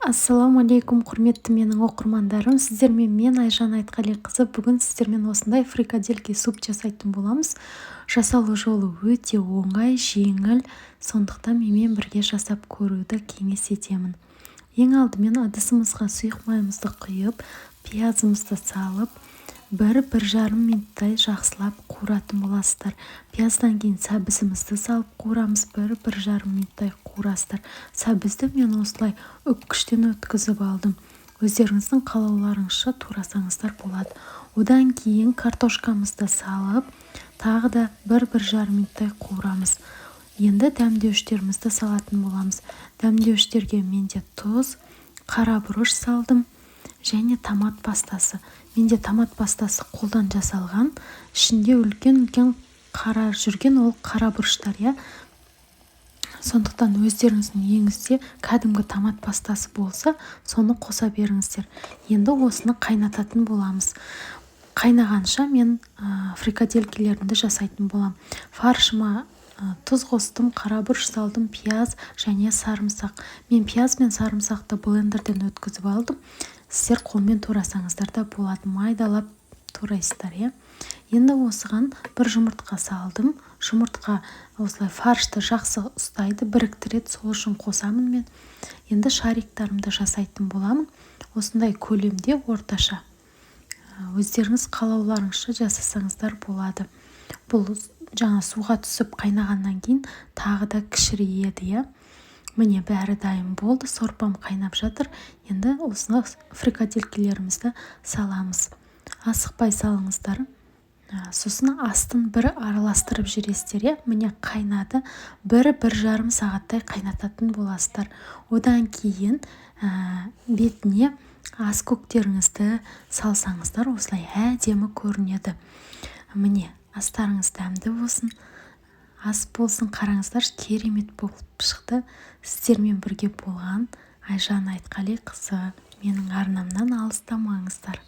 Ассалаумағалейкум, құрметті менің оқырмандарым. Сіздермен мен Айжан Айтқалиқызы. Бүгін сіздермен осындай фрикадельки суп жасайтын боламыз. Жасалу жолы өте оңай, жеңіл. Сондықтан менімен бірге жасап көруді кеңес етемін. Ең алдымен ыдысымызға сұйық майымызды құйып, пиязымызды салып, 1-1,5 минуттай жақсылап қуыратын боласыздар. Пияздан кейін сәбізімізді салып қуырамыз, 1-1,5 минуттай қуырасыздар. Сәбізді мен осылай үпкіштен өткізіп алдым. Өздеріңіздің қалауларыңызша турасаңыздар болады. Одан кейін картошкамызды салып, тағы да 1-1,5 минуттай қуырамыз. Енді дәмдеуіштерімізді салатын боламыз. Дәмдеуіштерге менде тұз, қара бұрыш салдым және томат пастасы. Менде томат пастасы қолдан жасалған, ішінде үлкен қара жүрген ол қара бұрыштар, Сондықтан өздеріңіздің үйіңізде кәдімгі томат пастасы болса, соны қоса беріңіздер. Енді осыны қайнататын боламыз. Қайнағанша мен фрикаделькілерімді жасайтын болам. Фаршыма тұз қостым, қара бұрыш салдым, пияз және сарымсақ. Мен пияз бен сарымсақты блендерден өткізіп алдым. Сіздер қолмен турасаңыздар да болады, майдалап турайсыздар, Енді осыған 1 жұмыртқа салдым. Жұмыртқа осылай фаршты жақсы ұстайды, біріктіреді, сол үшін қосамын мен. Енді шариктарымды жасайтын боламын. Осындай көлемде орташа. Өздеріңіз қалауларыңызша жасасаңыздар болады. Бұл жаңа суға түсіп қайнағаннан кейін тағы да кішірейеді, Міне бәрі дайын болды, сорпам қайнап жатыр. Енді осыны фрикаделькілерімізді саламыз. Асықпай салыңыздар. Сосын астын бір араластырып жүресіздер, Міне қайнады. 1-1,5 сағаттай қайнататын боласыздар. Одан кейін бетіне ас көктеріңізді салсаңыздар, осылай әдемі көрінеді. Міне, астарыңыз дәмді болсын, ас болсын, қараңыздар, керемет болып шықты. Сіздермен бірге болған Айжан Айтқалиқызы. Менің арнамнан алыстамаңыздар.